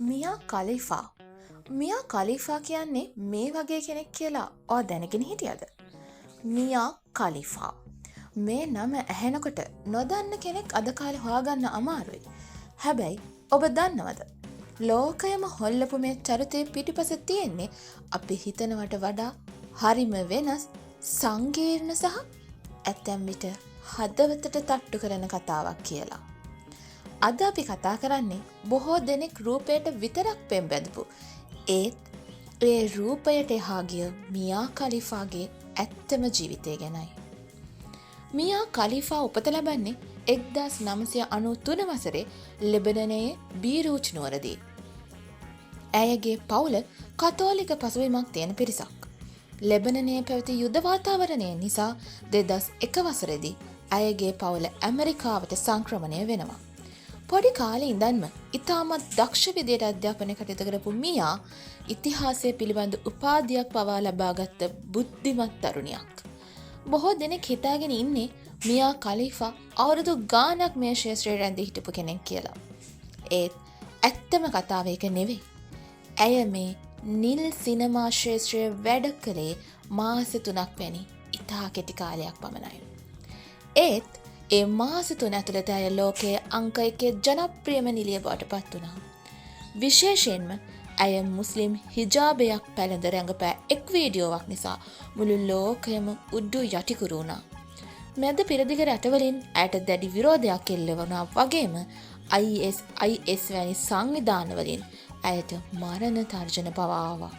මියා කලිෆා. මියා කලිෆා කියන්නේ මේ වගේ කෙනෙක් කියලා ඔයා දැනගෙන හිටියද? මියා කලිෆා. මේ නම ඇහෙනකොට නොදන්න කෙනෙක් අද කාලේ හොයාගන්න අමාරුයි. හැබැයි ඔබ දන්නවද? ලෝකයම හොල්ලපු මේ චරිතයේ පිටිපස තියෙන්නේ අපි හිතනවට වඩා හරිම වෙනස් සංකීර්ණ සහ ඇතැම් විට හදවතට තට්ටු කරන කතාවක් කියලා. අද අපි කතා කරන්නේ බොහෝ දෙනෙක් රූපයට විතරක් පෙම්බැදපු ඒත් ඒ රූපයට එහා ගිය මියා කලිෆාගේ ඇත්තම ජීවිතය ගැනයි. මියා කලිෆා උපත ලබන්නේ 1993 වසරේ ලෙබනනයේ බීරූච් නුවරදී. ඇයගේ පවුල කතෝලික පසුබිමක් තියෙන පිරිසක්. ලෙබනනයේ පැවති යුද වාතාවරණය නිසා 2001 වසරේදී ඇයගේ පවුල ඇමරිකාවට සංක්‍රමණය වෙනවා. පොඩි කාලේ ඉඳන්ම ඉතාමත් දක්ෂ විදියට අධ්‍යාපනය කටයුතු කරපු මියා ඉතිහාසය පිළිබඳ උපාධියක් පවා ලබාගත් බුද්ධිමත් තරුණියක්. බොහෝ දෙනෙක් හිතාගෙන ඉන්නේ මියා කලිෆා අවුරුදු ගාණක් මේ ශාස්ත්‍රයේ රැඳී හිටපු කෙනෙක් කියලා. ඒත් ඇත්තම කතාව ඒක නෙවෙයි. ඇය මේ නිල් සිනමා ශාස්ත්‍රයේ වැඩ කළේ මාස 3ක් වැනි ඉතා කෙටි කාලයක් පමණයි. ඒත් ඒ මාස 3 ඇතුළත ඇය ලෝකයේ අංක 1 ජනප්‍රියම නිලිය බවට පත් වුණා. විශේෂයෙන්ම ඇය මුස්ලිම් හිජාබයක් පැළඳ රඟපෑ එක් වීඩියෝවක් නිසා මුළු ලෝකයම උඩු යටිකුරු වුණා. මැද පෙරදිග රටවලින් ඇයට දැඩි විරෝධයක් එල්ල වුණා වගේම IS වැනි සංවිධානවලින් ඇයට මරණ තර්ජන පවා ආවා.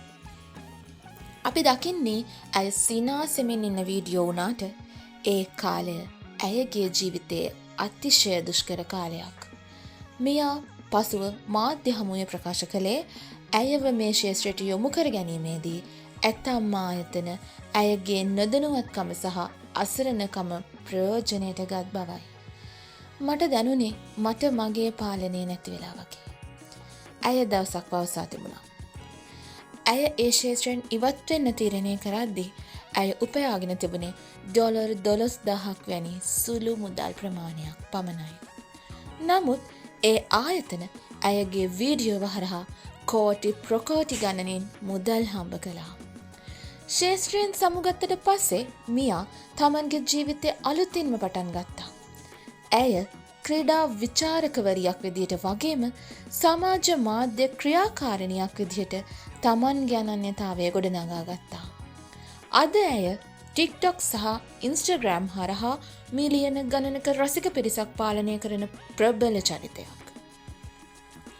අපි දකින්නේ ඇය සිනාසෙමින් ඉන්න වීඩියෝ වුණාට ඒ කාලය ඇයගේ ජීවිතයේ අතිශය දුෂ්කර කාලයක්. මියා පසුව මාධ්‍ය හමුවේ ප්‍රකාශ කළේ ඇයව මේ ශාස්ත්‍රයට යොමු කර ගැනීමේදී ඇතම් ආයතන ඇයගේ නොදැනුවත්කම සහ අසරණකම ප්‍රයෝජනයට ගත් බවයි. මට දැනුනේ මට මගේ පාලනය නැති වෙලා වගේ. ඇය දවසක් පවසා තිබුණා. ඇය ඒ ශාස්ත්‍රයෙන් ඉවත් වෙන්න තීරණය කරද්දී ඇය උපයාගෙන තිබුණේ ඩොලර් 12,000ක් වැනි සුළු මුදල් ප්‍රමාණයක් පමණයි. නමුත් ඒ ආයතන ඇයගේ වීඩියෝව හරහා කෝටි ප්‍රකෝටි ගණනින් මුදල් හම්බ කළා. ශාස්ත්‍රයෙන් සමුගත්තට පස්සේ මියා තමන්ගේ ජීවිතය අලුතින්ම පටන් ගත්තා. ඇය ක්‍රීඩා විචාරකවරියක් විදිහට වගේම සමාජ මාධ්‍ය ක්‍රියාකාරිනියක් විදිහට තමන්ගේ අනන්‍යතාවය ගොඩනගා ගත්තා. අද ඇය TikTok සහ Instagram හරහා මිලියන ගණනක රසික පිරිසක් පාලනය කරන ප්‍රබල චරිතයක්.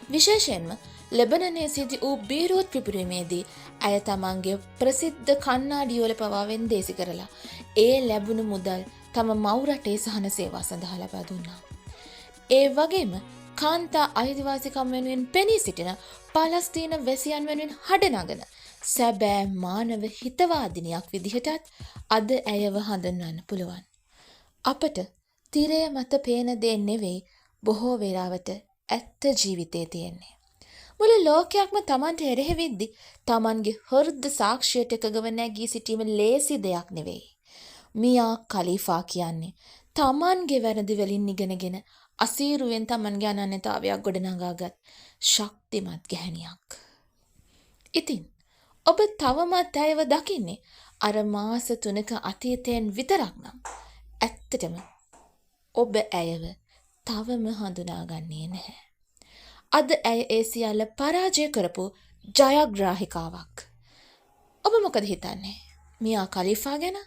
විශේෂයෙන්ම ලෙබනනයේ සිදි වූ බීරූත් පිපිරීමේදී ඇය තමන්ගේ ප්‍රසිද්ධ කන්නාඩිවල පවා වෙන්දේසි කරලා ඒ ලැබුණු මුදල් තම මව් රටේ සහන සේවා සඳහා ලබා දුන්නා. ඒ වගේම කාන්තා අයිතිවාසිකම් වෙනුවෙන් පෙනී සිටින පාලස්තීන වැසියන් වෙනුවෙන් හඬනගන සැබෑ මානව හිතවාදිනියක් විදිහටත් අද ඇයව හඳුන්වන්න පුළුවන්. අපට තිරය මත පේන දේ නෙවෙයි බොහෝ වෙලාවට ඇත්ත ජීවිතේ තියෙන්නේ. මුළු ලෝකයක්ම Tamanට එරෙහි වෙද්දි Tamanගේ හෘද සාක්ෂියට එකගව නැගී සිටීම ලේසි දෙයක් නෙවෙයි. මියා කලිෆා කියන්නේ Tamanගේ වැරදි වලින් ඉගෙනගෙන අසීරුවෙන් Tamanගේ අනන්‍යතාවයක් ගොඩනගාගත් ශක්තිමත් ගැහණියක්. ඉතින් ඔබ තවමත් ඇයව දකින්නේ අර මාස 3ක අතීතයෙන් විතරක් නම් ඇත්තටම ඔබ ඇයව තවම හඳුනාගන්නේ නැහැ. අද ඇය ඒ සියල්ල පරාජය කරපු ජයග්‍රාහිකාවක්. ඔබ මොකද හිතන්නේ මියා කලිෆා ගැන?